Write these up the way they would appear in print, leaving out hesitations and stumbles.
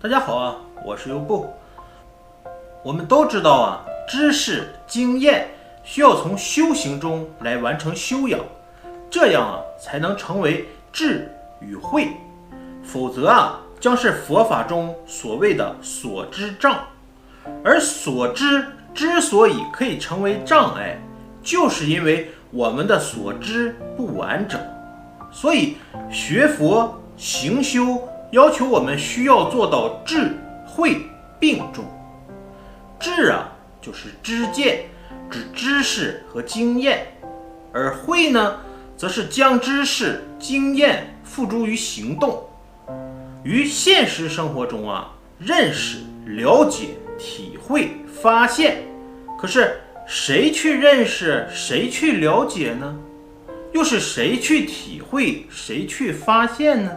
大家好啊，我是优步。我们都知道啊，知识经验需要从修行中来完成修养，这样啊才能成为智与慧，否则啊将是佛法中所谓的所知障。而所知之所以可以成为障碍，就是因为我们的所知不完整。所以学佛行修要求我们需要做到智慧并重。智啊就是知见，指知识和经验，而慧呢则是将知识经验付诸于行动。于现实生活中啊，认识了解体会发现，可是谁去认识谁去了解呢？又是谁去体会谁去发现呢？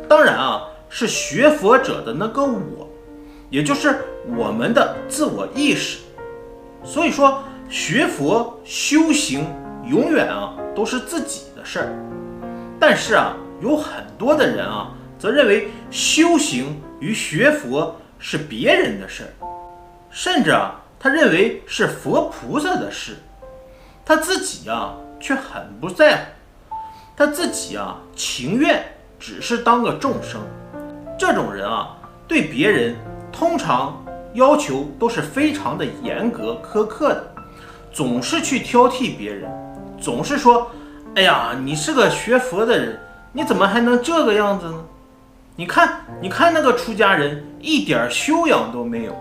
当然啊，是学佛者的那个我，也就是我们的自我意识。所以说学佛修行永远啊都是自己的事儿。但是啊，有很多的人啊则认为修行与学佛是别人的事儿，甚至啊他认为是佛菩萨的事，他自己啊却很不在乎，他自己啊情愿只是当个众生。这种人啊对别人通常要求都是非常的严格苛刻的，总是去挑剔别人，总是说哎呀，你是个学佛的人，你怎么还能这个样子呢？你看那个出家人一点修养都没有。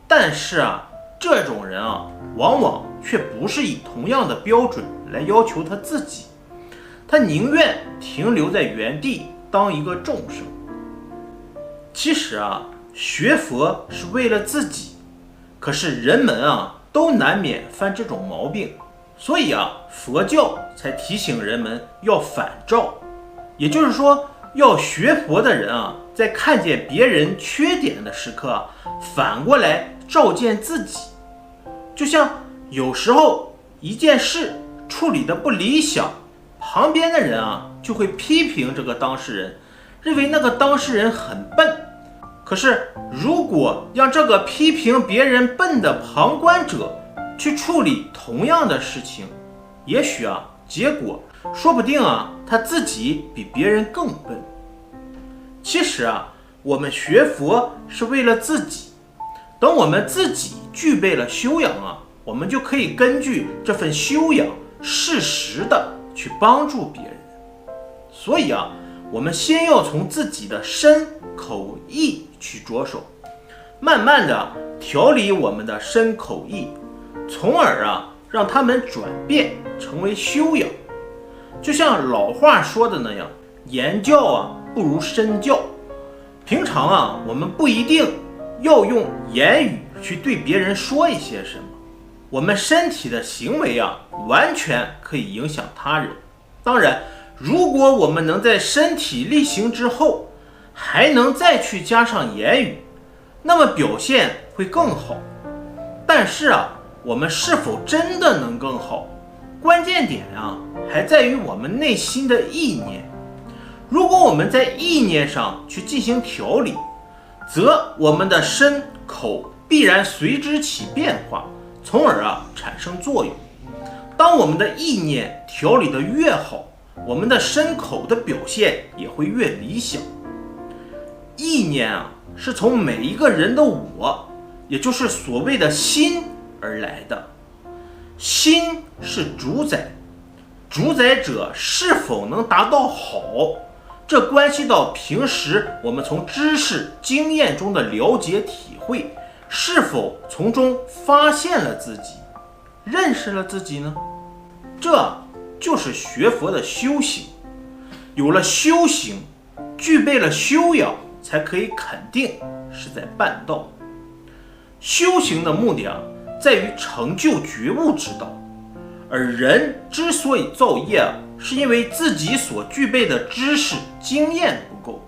但是啊，这种人啊往往却不是以同样的标准来要求他自己，他宁愿停留在原地当一个众生。其实啊，学佛是为了自己，可是人们啊都难免犯这种毛病，所以啊佛教才提醒人们要反照。也就是说，要学佛的人啊在看见别人缺点的时刻啊，反过来照见自己。就像有时候一件事处理的不理想，旁边的人啊就会批评这个当事人，认为那个当事人很笨。可是如果让这个批评别人笨的旁观者去处理同样的事情，也许啊结果说不定啊他自己比别人更笨。其实啊，我们学佛是为了自己，等我们自己具备了修养啊，我们就可以根据这份修养适时的去帮助别人。所以啊，我们先要从自己的身口意去着手，慢慢的调理我们的身口意，从而啊让他们转变成为修养。就像老话说的那样，言教啊不如身教。平常啊，我们不一定要用言语去对别人说一些什么，我们身体的行为啊完全可以影响他人。当然，如果我们能在身体力行之后还能再去加上言语，那么表现会更好。但是啊，我们是否真的能更好，关键点啊还在于我们内心的意念。如果我们在意念上去进行调理，则我们的身口必然随之起变化，从而啊产生作用。当我们的意念调理得越好，我们的身口的表现也会越理想。意念啊是从每一个人的我，也就是所谓的心而来的。心是主宰，主宰者是否能达到好，这关系到平时我们从知识经验中的了解体会，是否从中发现了自己，认识了自己呢？这就是学佛的修行。有了修行，具备了修养，才可以肯定是在办道。修行的目的啊在于成就觉悟之道，而人之所以造业啊，是因为自己所具备的知识经验不够，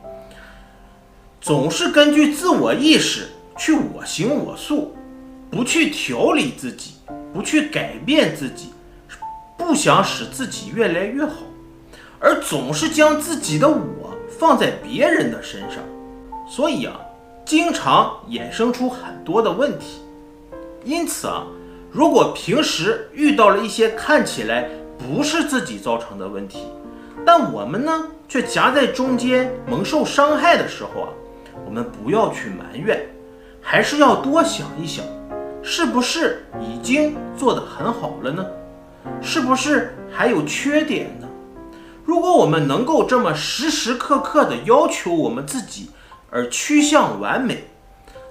总是根据自我意识去我行我素，不去调理自己，不去改变自己，不想使自己越来越好，而总是将自己的我放在别人的身上。所以经常衍生出很多的问题。因此如果平时遇到了一些看起来不是自己造成的问题，但我们呢却夹在中间蒙受伤害的时候我们不要去埋怨，还是要多想一想，是不是已经做得很好了呢？是不是还有缺点呢？如果我们能够这么时时刻刻地要求我们自己而趋向完美，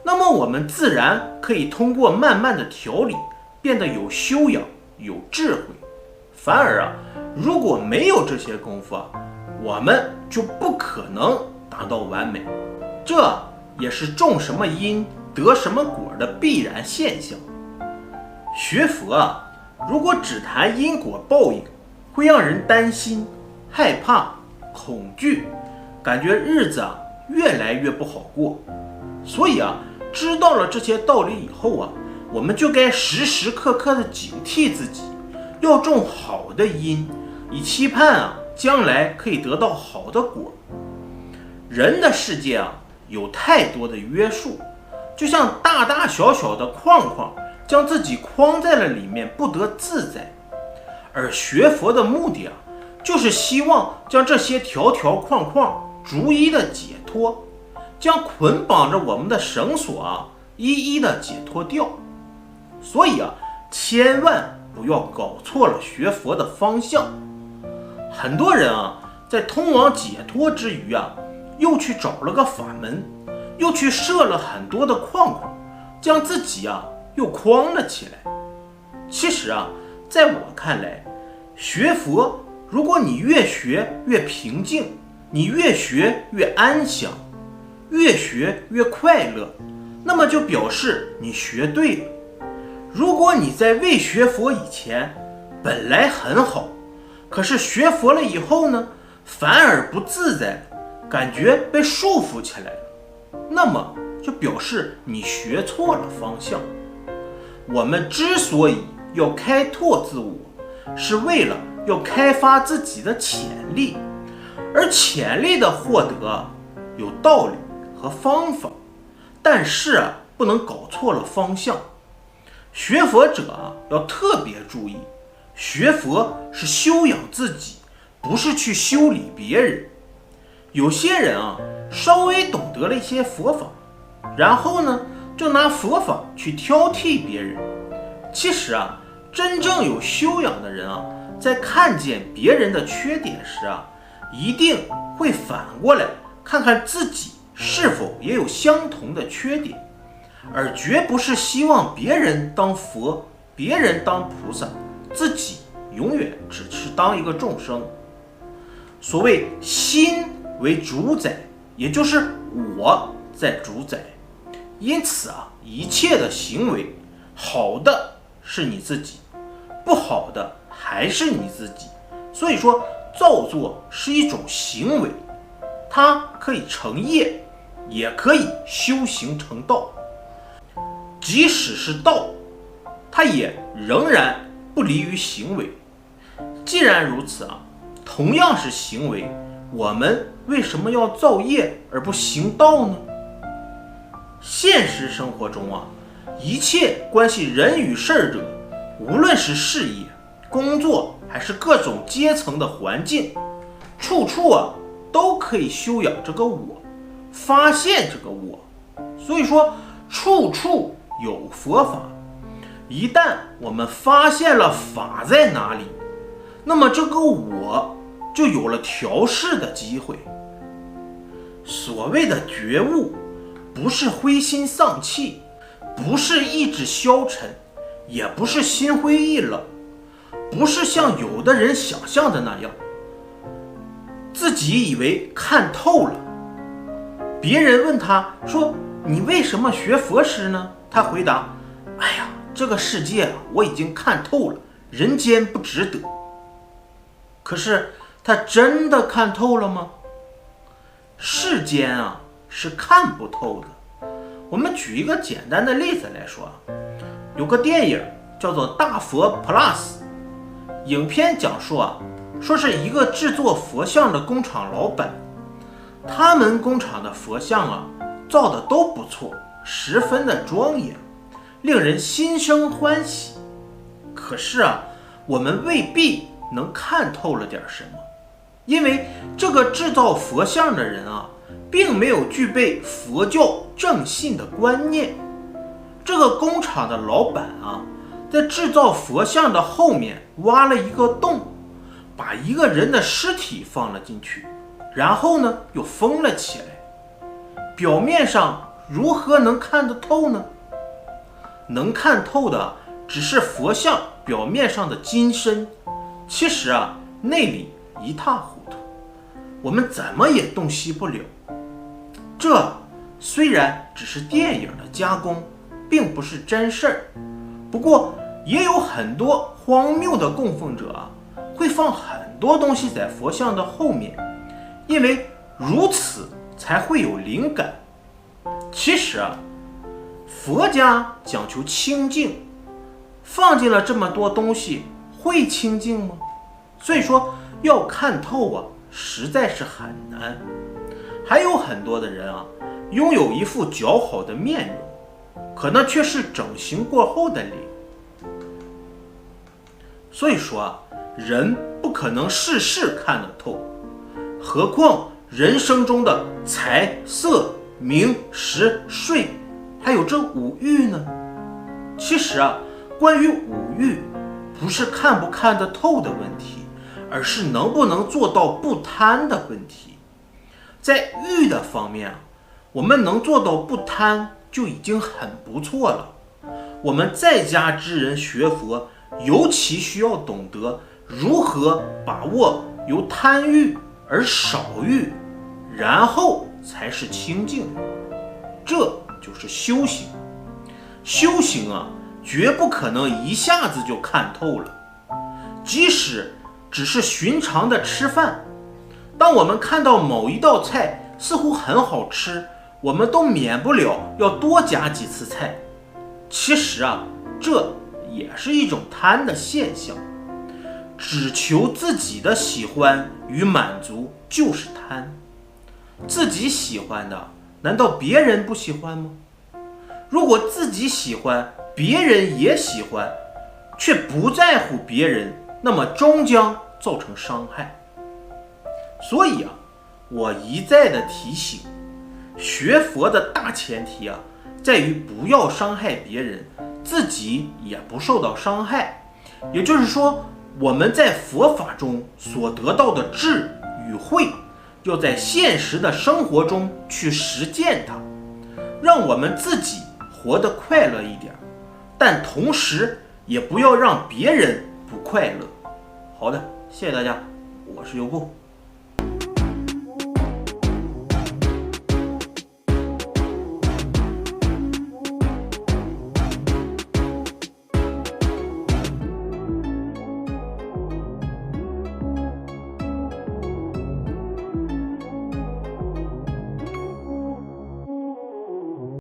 那么我们自然可以通过慢慢的调理变得有修养有智慧。反而如果没有这些功夫我们就不可能达到完美，这也是种什么因得什么果的必然现象。学佛如果只谈因果报应，会让人担心害怕恐惧，感觉日子越来越不好过。所以知道了这些道理以后我们就该时时刻刻的警惕自己，要种好的因，以期盼将来可以得到好的果。人的世界有太多的约束，就像大大小小的框框将自己框在了里面，不得自在。而学佛的目的就是希望将这些条条框框逐一的解脱，将捆绑着我们的绳索一一的解脱掉。所以千万不要搞错了学佛的方向。很多人在通往解脱之余又去找了个法门，又去设了很多的框框，将自己又框了起来。其实在我看来，学佛如果你越学越平静，你越学越安详，越学越快乐，那么就表示你学对了。如果你在未学佛以前本来很好，可是学佛了以后呢，反而不自在了，感觉被束缚起来了，那么就表示你学错了方向。我们之所以要开拓自我，是为了要开发自己的潜力，而潜力的获得有道理和方法，但是不能搞错了方向。学佛者要特别注意，学佛是修养自己，不是去修理别人。有些人稍微懂得了一些佛法，然后呢就拿佛法去挑剔别人。其实真正有修养的人在看见别人的缺点时一定会反过来看看自己是否也有相同的缺点，而绝不是希望别人当佛，别人当菩萨，自己永远只是当一个众生。所谓心为主宰，也就是我在主宰。因此一切的行为，好的是你自己，不好的还是你自己。所以说造作是一种行为，它可以成业，也可以修行成道。即使是道，它也仍然不离于行为。既然如此同样是行为，我们为什么要造业而不行道呢？现实生活中一切关系人与事者，无论是事业、工作还是各种阶层的环境，处处都可以修养这个我，发现这个我。所以说处处有佛法。一旦我们发现了法在哪里，那么这个我就有了调试的机会。所谓的觉悟，不是灰心丧气，不是意志消沉，也不是心灰意冷，不是像有的人想象的那样，自己以为看透了。别人问他说，你为什么学佛师呢？他回答，哎呀，这个世界我已经看透了，人间不值得。可是他真的看透了吗？世间是看不透的。我们举一个简单的例子来说，有个电影叫做《大佛 Plus》，影片讲述说是一个制作佛像的工厂老板，他们工厂的佛像造的都不错，十分的庄严，令人心生欢喜。可是啊，我们未必能看透了点什么，因为这个制造佛像的人啊，并没有具备佛教正信的观念。这个工厂的老板啊，在制造佛像的后面挖了一个洞，把一个人的尸体放了进去，然后呢又封了起来。表面上如何能看得透呢？能看透的只是佛像表面上的金身，其实啊内里一塌糊涂，我们怎么也洞悉不了。这虽然只是电影的加工，并不是真事儿，不过也有很多荒谬的供奉者啊，会放很多东西在佛像的后面，因为如此才会有灵感。其实啊，佛家讲求清净，放进了这么多东西，会清净吗？所以说要看透啊，实在是很难。还有很多的人啊，拥有一副姣好的面容，可那却是整形过后的脸。所以说啊，人不可能事事看得透，何况人生中的财色名食睡，还有这五欲呢？其实啊，关于五欲，不是看不看得透的问题，而是能不能做到不贪的问题。在欲的方面啊，我们能做到不贪就已经很不错了。我们在家之人学佛，尤其需要懂得如何把握由贪欲而少欲，然后才是清净。这就是修行。修行啊，绝不可能一下子就看透了。即使只是寻常的吃饭，当我们看到某一道菜似乎很好吃，我们都免不了要多夹几次菜。其实啊，这也是一种贪的现象。只求自己的喜欢与满足就是贪。自己喜欢的，难道别人不喜欢吗？如果自己喜欢，别人也喜欢，却不在乎别人，那么终将造成伤害。所以啊，我一再的提醒，学佛的大前提啊，在于不要伤害别人，自己也不受到伤害。也就是说，我们在佛法中所得到的智与慧，要在现实的生活中去实践它，让我们自己活得快乐一点，但同时也不要让别人不快乐。好的，谢谢大家，我是优步。